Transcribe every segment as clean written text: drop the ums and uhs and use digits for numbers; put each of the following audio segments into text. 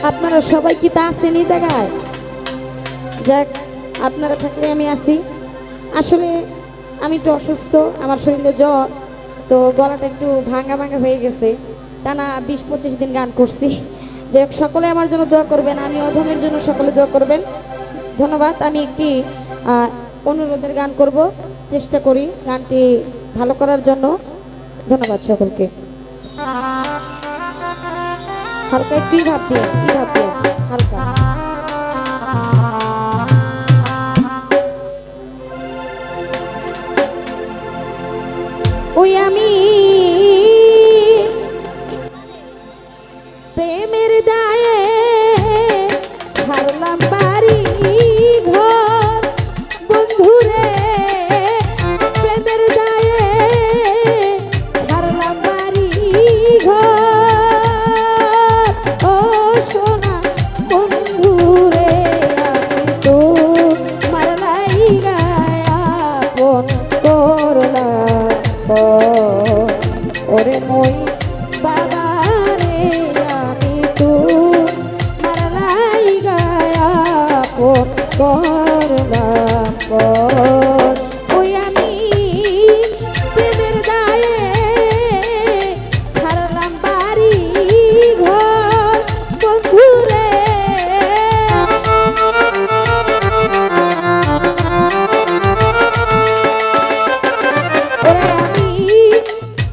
আপনারা সবাই কি তা আছেন এই জায়গায়? যাক, আপনারা থাকলে আমি আছি। আসলে আমি একটু অসুস্থ, আমার শরীরে জ্বর, তো গলাটা একটু ভাঙা ভাঙা হয়ে গেছে। টানা 20-25 দিন গান করছি। যাই হোক, সকলে আমার জন্য দোয়া করবেন, আমি অধমের জন্য সকলে দোয়া করবেন। ধন্যবাদ। আমি একটি অনুরোধের গান করব, চেষ্টা করি গানটি ভালো করার জন্য। ধন্যবাদ সকলকে। হালকা একটু ভাব দিয়ে হালকা। ওই আমি প্রেমের দায়ে ছাড়লাম বাড়ি ঘর, বন্ধুরে প্রেমের দায়ে ছাড়লাম বাড়ি ঘর। ও সোনা বন্ধুরে আমি তো মারলাই গায়াপন করলাম, ওরে মই বাবারে আমি তো মারলাই গায়াপন করলাম। ওই আমি প্রেমের দায়ে ছাড়লাম বাড়ি ঘর, বন্ধুরে ওরে আমি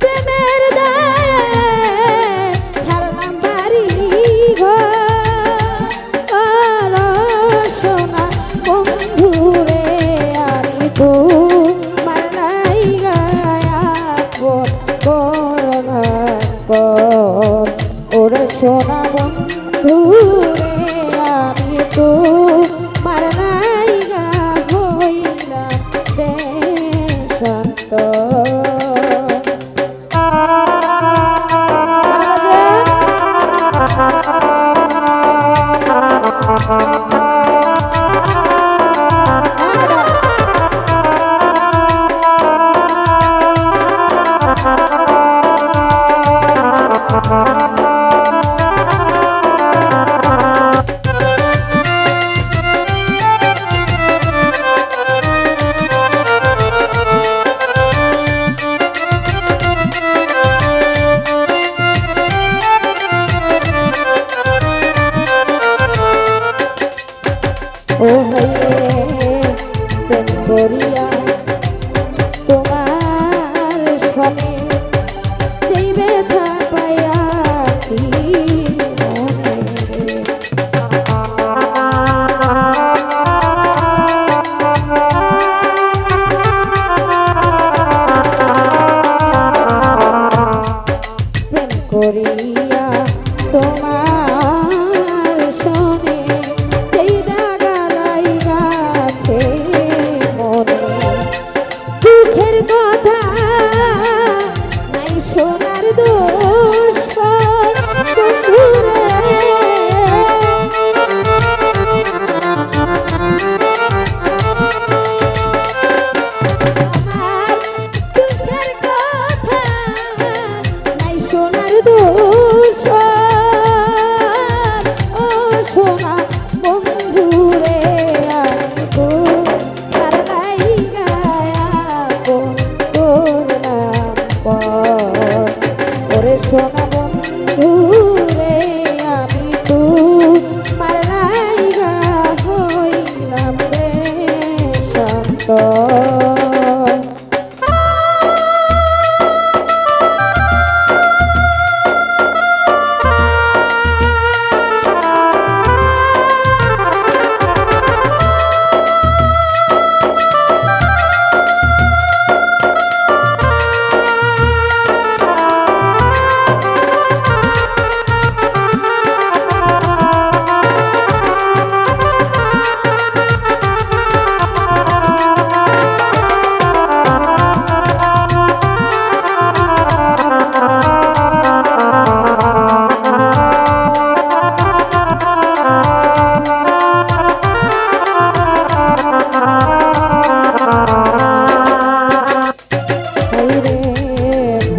প্রেমের দায়ে ছাড়লাম বাড়ি ঘর। সোনা বন্ধুরে আমি তো মারলাই গায়াপন করলাম, ওরে সোনা বন্ধুরে আমি তো মারলাই গা হইলাম দেশান্ত। ও হইয়ে প্রেম করিয়া তোমার সনে যেই ব্যথা পাইয়াছি মনে, প্রেম করিয়া তোমার সনে যেই দাগা লাইগাছে মনে, দুঃখের কথা নাই সোনার দোষ বন্ধুরে, আমার দুঃখের কথা নাই সোনার দোষ। ও সোনা বন্ধুরে আমি তো মারলাই গায়াপন করলাম, ওরে সোনা বন্ধুরে আমি তো মারলাই গা হইলাম দেশান্ত।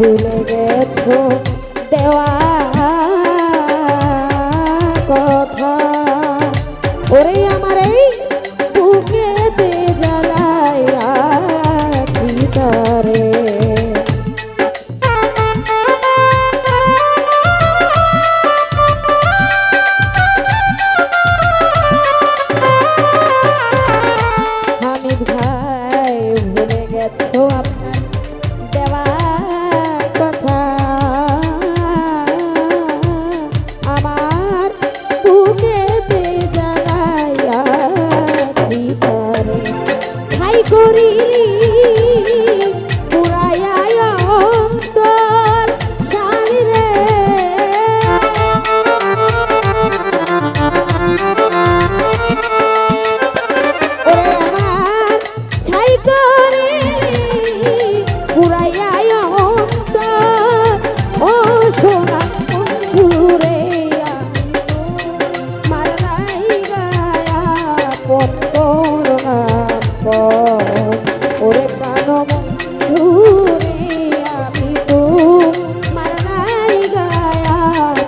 ভুলে গেছো দেওয়া কথা ওরে আমার এই বুকেতে জ্বালাইয়া চিতারে হামিদ ভাই ভুলে গেছো আপনার দেওয়া কথা আমার বুকেতে জ্বালাইয়া চিতারে ছাই করিলি পুরাইয়া অন্তর শালিরে ওরে আমার ছাই করিলি পুরাইয়া অন্তর ও সোনা বন্ধুরে আমি মারলাই গায়া পথ করোনা ওরে প্রাণ বন্ধুরে আমি তো মারলাই গায়া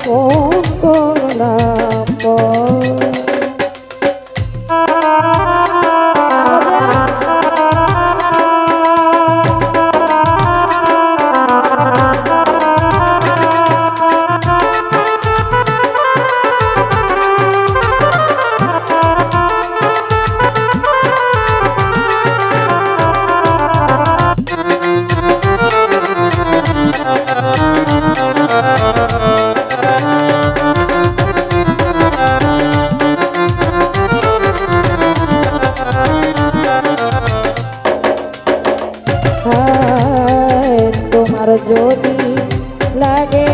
ফোন করলাম তোমার যদি লাগে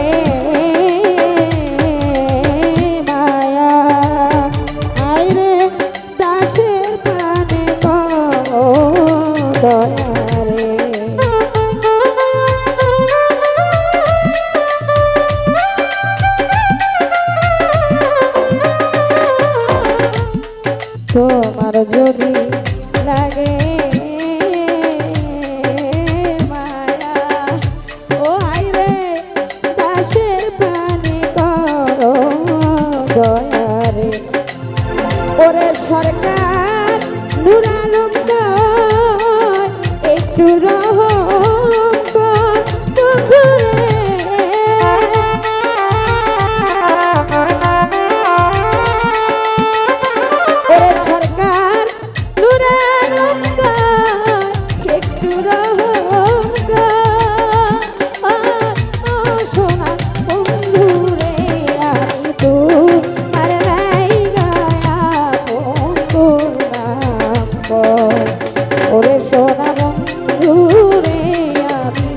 মায়া আইরে দাসের প্রাণে দয়ারে তোমার যদি লাগে ওরে সরকার নুরালম একটু রহম কর বন্ধুরে ওরে সরকার নুরালম একটু রহম কর সোনা বন্ধুরে আমি তো ওরে সোনা বন্ধুরে আমি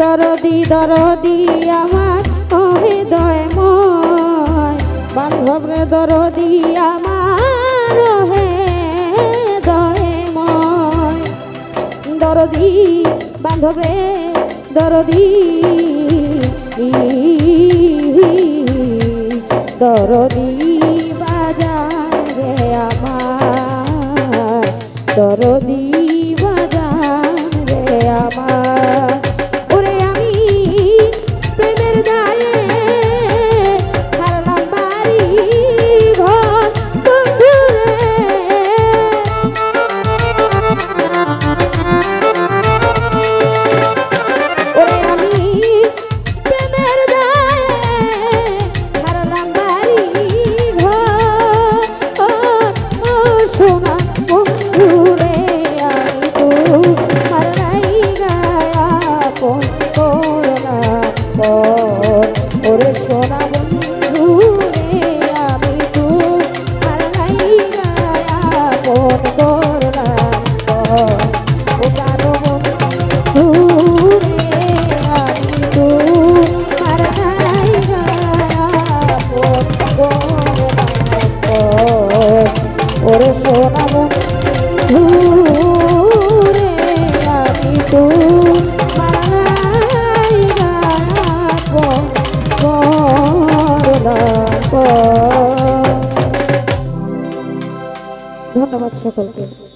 দরদি দরদি আমার হৃদয়ময় বান্ধব রে দরদি আমার হৃদয়ময় দরদি বান্ধব রে দরদি দরদি বাজার রে আমার দরদি বাজার রে আমার সোনা বন্ধুরে আমি ধন্যবাদ সকলকে।